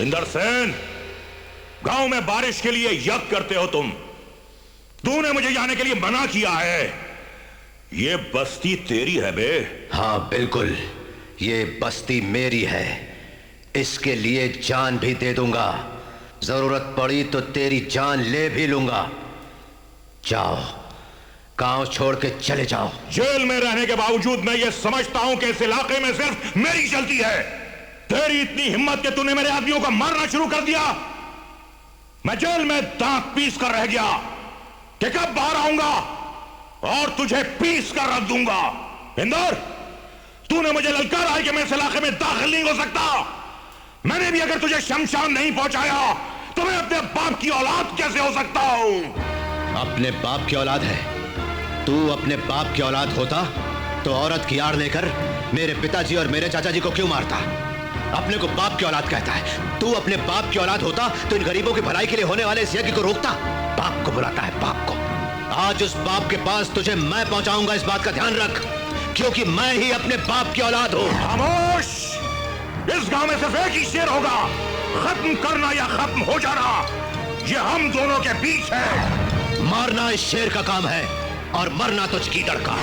इंदर सेन, गांव में बारिश के लिए यज्ञ करते हो तुम। तूने मुझे जाने के लिए मना किया है। ये बस्ती तेरी है बे? हाँ बिल्कुल, ये बस्ती मेरी है। इसके लिए जान भी दे दूंगा। जरूरत पड़ी तो तेरी जान ले भी लूंगा। जाओ, गांव छोड़ के चले जाओ। जेल में रहने के बावजूद मैं ये समझता हूं कि इस इलाके में सिर्फ मेरी चलती है। तेरी इतनी हिम्मत कि तूने मेरे आदमियों को मारना शुरू कर दिया। मैं जेल में दांत पीस कर रह गया कि कब बाहर आऊंगा और तुझे पीस कर रख दूंगा। इंदर, तूने मुझे ललकारा है कि मैं इस इलाके में दाखिल नहीं हो सकता। मैंने भी अगर तुझे शमशान नहीं पहुंचाया तो मैं अपने बाप की औलाद कैसे हो सकता हूं? अपने बाप की औलाद है? तू अपने बाप की औलाद होता तो औरत की आड़ लेकर मेरे पिताजी और मेरे चाचा जी को क्यों मारता? अपने को बाप की औलाद कहता है। तू अपने बाप की औलाद होता तो इन गरीबों की भलाई के लिए होने वाले इस यज्ञ को रोकता। बाप को बुलाता है, बाप को। आज उस बाप के पास तुझे मैं पहुंचाऊंगा, इस बात का ध्यान रख, क्योंकि मैं ही अपने बाप की औलाद हूं। खामोश! इस गांव में सिर्फ एक ही शेर होगा, खत्म करना या खत्म हो जाना। ये हम दोनों के बीच है। मारना इस शेर का काम है और मरना तुझ गीदड़ का।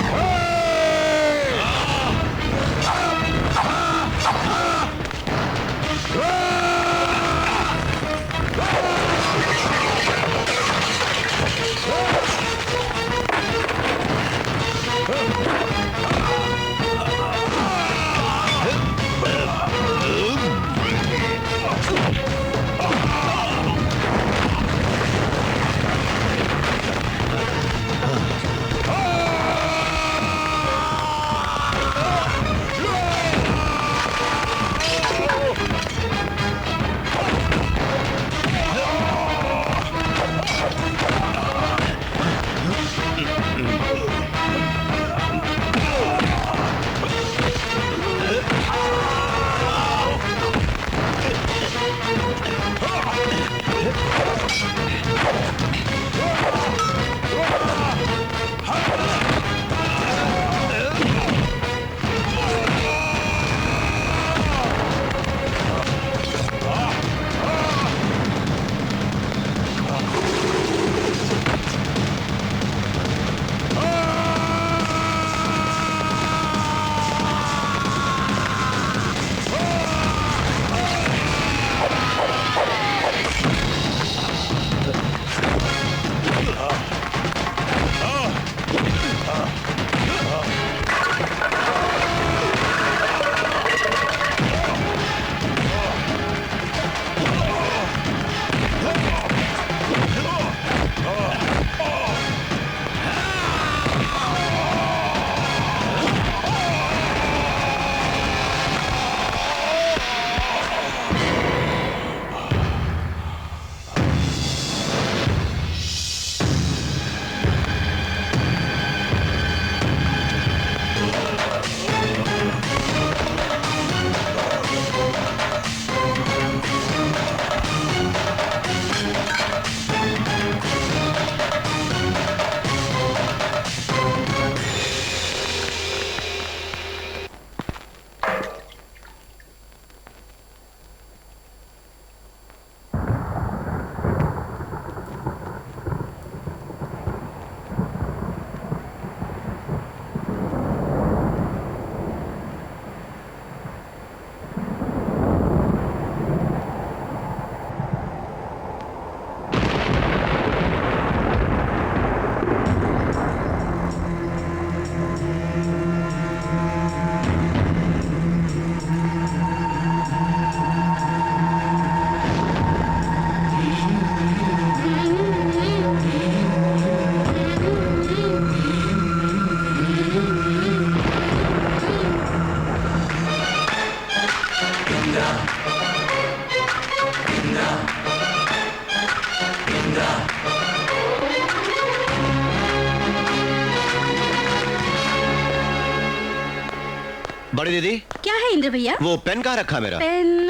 बड़ी दीदी, क्या है इंद्र भैया? वो पेन कहाँ रखा मेरा? पेन?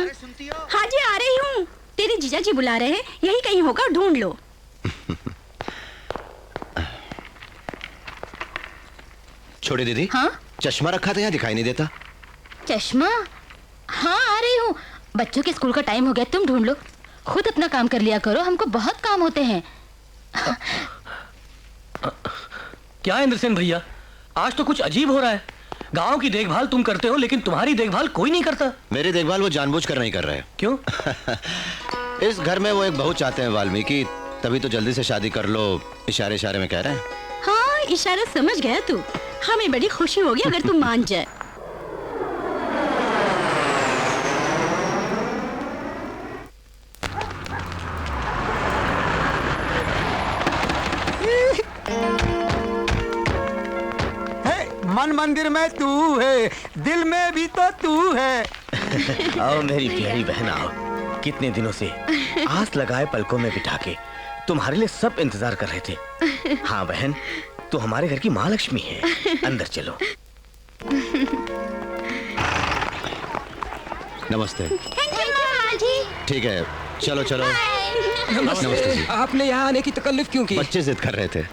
हाँ जी, आ रही हूँ। तेरे जीजा जी बुला रहे हैं, यही कहीं होगा, ढूंढ लो। छोटी दीदी। हाँ चश्मा रखा था, यहाँ दिखाई नहीं देता। चश्मा? हाँ आ रही हूँ। बच्चों के स्कूल का टाइम हो गया, तुम ढूंढ लो। खुद अपना काम कर लिया करो, हमको बहुत काम होते हैं। क्या इंद्रसेन भैया, आज तो कुछ अजीब हो रहा है। गांव की देखभाल तुम करते हो, लेकिन तुम्हारी देखभाल कोई नहीं करता। मेरी देखभाल वो जानबूझकर नहीं कर रहे। क्यों? इस घर में वो एक बहू चाहते हैं वाल्मीकि, तभी तो जल्दी से शादी कर लो, इशारे इशारे में कह रहे हैं। हाँ इशारा समझ गया तू। हमें बड़ी खुशी होगी अगर तू मान जाए। मन मंदिर में तू है, दिल में भी तो तू है। आओ मेरी प्यारी बहन आओ। कितने दिनों से आस लगाए पलकों में बिठा के तुम्हारे लिए सब इंतजार कर रहे थे। हाँ बहन, तो हमारे घर की महालक्ष्मी है। अंदर चलो। नमस्ते। जी। ठीक है, चलो चलो। नमस्ते जी। आपने यहाँ आने की तकल्लुफ क्यों की? बच्चे जिद कर रहे थे।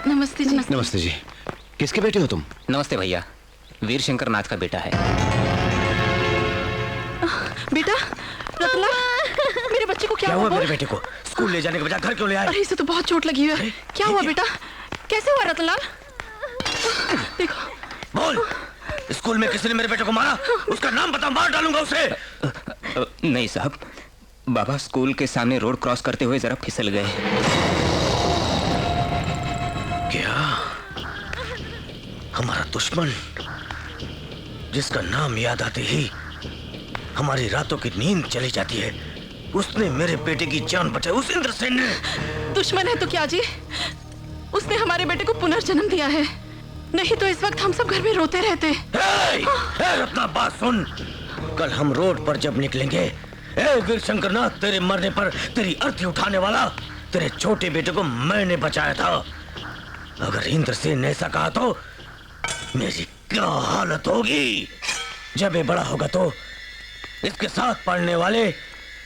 नमस्ते जी। नमस्ते जी। किसके बेटे हो तुम? नमस्ते भैया, वीर शंकर नाथ का बेटा है। बेटा रत्ना, मेरे बच्चे को क्या हुआ? मेरे बेटे को स्कूल ले जाने के बजाय घर क्यों ले आए? अरे इसे तो बहुत चोट लगी हुई है। क्या हुआ बेटा, कैसे हुआ रतनलाल? देखो। बोल, स्कूल में किसी ने मेरे बेटे को मारा? उसका नाम बता, मार डालूंगा उसे। नहीं साहब, बाबा स्कूल के सामने रोड क्रॉस करते हुए जरा फिसल गए। क्या हमारा दुश्मन, जिसका नाम याद आते ही हमारी रातों की नींद चली जाती है, उसने मेरे बेटे की जान बचाई? उस इंद्रसेन ने? दुश्मन है तो क्या जी, उसने हमारे बेटे को पुनर्जन्म दिया है। नहीं तो इस वक्त हम सब घर में रोते रहते। रत्ना बात सुन, कल हम रोड पर जब निकलेंगे, वीर शंकरनाथ, तेरे मरने पर तेरी अर्थी उठाने वाला तेरे छोटे बेटे को मैंने बचाया था। अगर इंद्रसेन ने ऐसा कहा तो मेरी क्या हालत होगी? जब ये बड़ा होगा तो इसके साथ पढ़ने वाले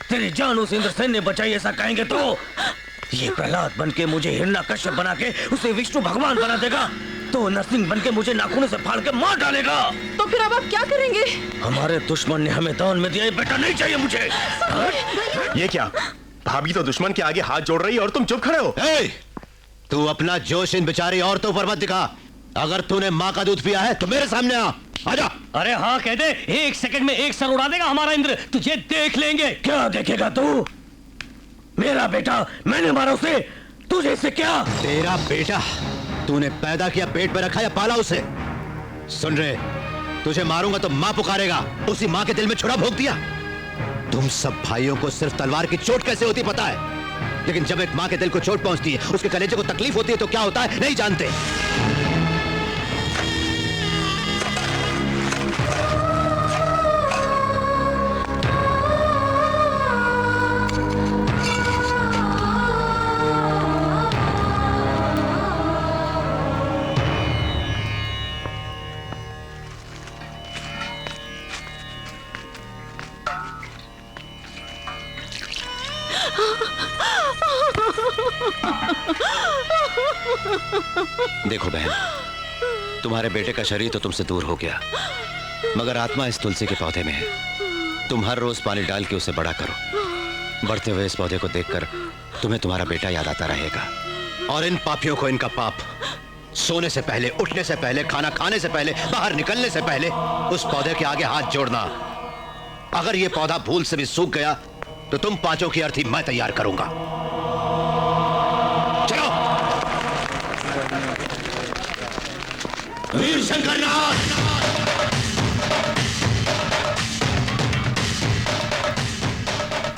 तेरी जान उस इंद्रसेन ने बचाई ऐसा कहेंगे तो ये प्रहलाद बनके मुझे हिरण्यकश्यप बना के उसे विष्णु भगवान बना देगा, तो नरसिंह बनके मुझे नाखूनों से फाड़ के मार डालेगा। तो फिर अब आप क्या करेंगे? हमारे दुश्मन ने हमें दान में दिया, ये बेटा नहीं चाहिए मुझे। ये क्या? भाभी तो दुश्मन के आगे हाथ जोड़ रही है और तुम चुप खड़े हो। तू अपना जोश इन बेचारी औरतों पर मत दिखा। अगर तूने माँ का दूध पिया है तो मेरे सामने आ। आजा। अरे हाँ कह दे, एक सेकंड में एक सर उड़ा देगा हमारा इंद्र, तुझे देख लेंगे। क्या देखेगा तू? मेरा बेटा, मैंने मारा उसे, तुझे इससे क्या? तेरा बेटा तूने पैदा किया, पेट में रखा या पाला उसे? सुन रहे, तुझे मारूंगा तो मां पुकारेगा, उसी मां के दिल में छुरा भोग दिया। तुम सब भाइयों को सिर्फ तलवार की चोट कैसे होती पता है, लेकिन जब एक मां के दिल को चोट पहुंचती है, उसके कलेजे को तकलीफ होती है तो क्या होता है नहीं जानते। देखो बहन, तुम्हारे बेटे का शरीर तो तुमसे दूर हो गया, मगर आत्मा इस तुलसी के पौधे में है। तुम हर रोज पानी डाल के उसे बड़ा करो। बढ़ते हुए इस पौधे को देखकर तुम्हें तुम्हारा बेटा याद आता रहेगा। और इन पापियों को इनका पाप, सोने से पहले, उठने से पहले, खाना खाने से पहले, बाहर निकलने से पहले उस पौधे के आगे हाथ जोड़ना। अगर ये पौधा भूल से भी सूख गया तो तुम पांचों की अर्थी मैं तैयार करूंगा। चलो। वीर शंकरनाथ,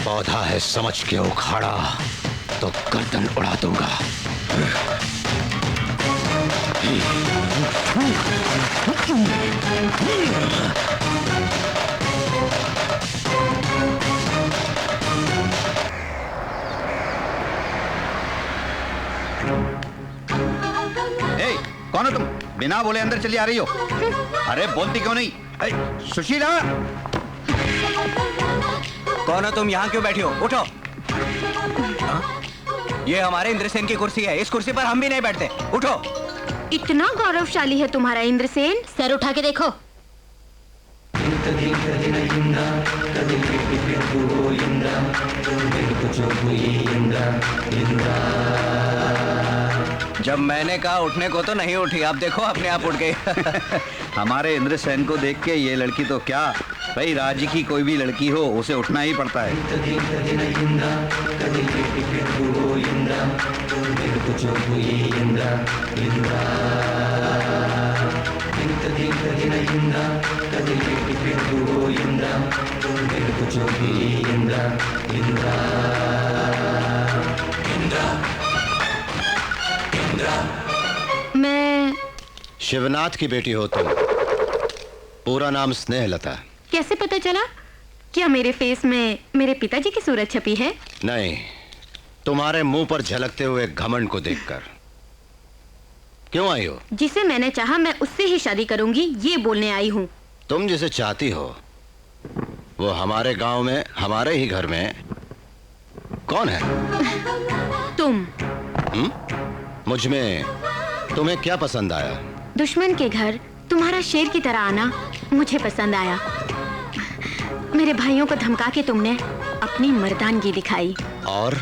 पौधा है समझ के उखाड़ा तो गर्दन उड़ा दूंगा। कौन हो तुम? बिना बोले अंदर चली आ रही हो। अरे बोलती क्यों नहीं? सुशीला, कौन हो तुम? यहाँ क्यों बैठी हो? उठो। ये हमारे इंद्रसेन की कुर्सी है, इस कुर्सी पर हम भी नहीं बैठते। उठो। इतना गौरवशाली है तुम्हारा इंद्रसेन, सर उठा के देखो। जब मैंने कहा उठने को तो नहीं उठी, आप देखो अपने आप उठ गई। हमारे इंद्रसेन को देख के ये लड़की तो क्या, भाई राज्य की कोई भी लड़की हो उसे उठना ही पड़ता है। मैं शिवनाथ की बेटी हो तुम। पूरा नाम स्नेहलता। कैसे पता चला? क्या मेरे फेस में मेरे पिताजी की सूरत छपी है? नहीं, तुम्हारे मुंह पर झलकते हुए घमंड को देखकर। क्यों आई हो? जिसे मैंने चाहा मैं उससे ही शादी करूंगी, ये बोलने आई हूँ। तुम जिसे चाहती हो वो हमारे गांव में, हमारे ही घर में कौन है? तुम। मुझ में तुम्हें क्या पसंद आया? दुश्मन के घर तुम्हारा शेर की तरह आना मुझे पसंद आया। मेरे भाइयों को धमका के तुमने अपनी मर्दानगी दिखाई। और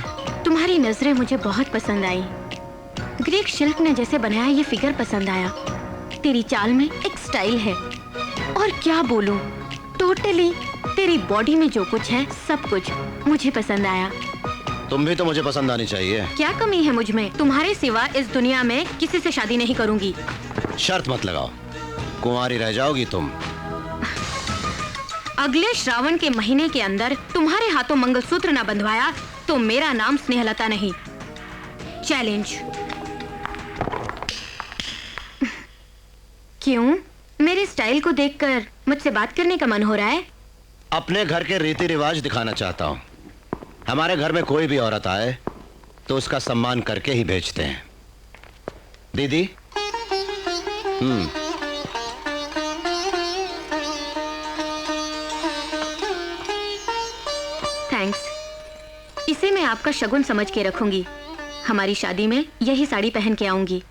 तुम्हारी नजरें मुझे बहुत पसंद आई। ग्रीक शिल्प ने जैसे बनाया ये फिगर पसंद आया। तेरी चाल में एक स्टाइल है। और क्या बोलूं, टोटली तेरी बॉडी में जो कुछ है सब कुछ मुझे पसंद आया। तुम भी तो मुझे पसंद आनी चाहिए। क्या कमी है मुझ में? तुम्हारे सिवा इस दुनिया में किसी से शादी नहीं करूंगी। शर्त मत लगाओ, कुंवारी रह जाओगी तुम। अगले श्रावण के महीने के अंदर तुम्हारे हाथों मंगलसूत्र न बंधवाया तो मेरा नाम स्नेहलता नहीं। चैलेंज। क्यों? मेरे स्टाइल को देखकर मुझसे बात करने का मन हो रहा है? अपने घर के रीति रिवाज दिखाना चाहता हूँ। हमारे घर में कोई भी औरत आए तो उसका सम्मान करके ही भेजते हैं। दीदी। थैंक्स। इसे मैं आपका शगुन समझ के रखूंगी। हमारी शादी में यही साड़ी पहन के आऊंगी।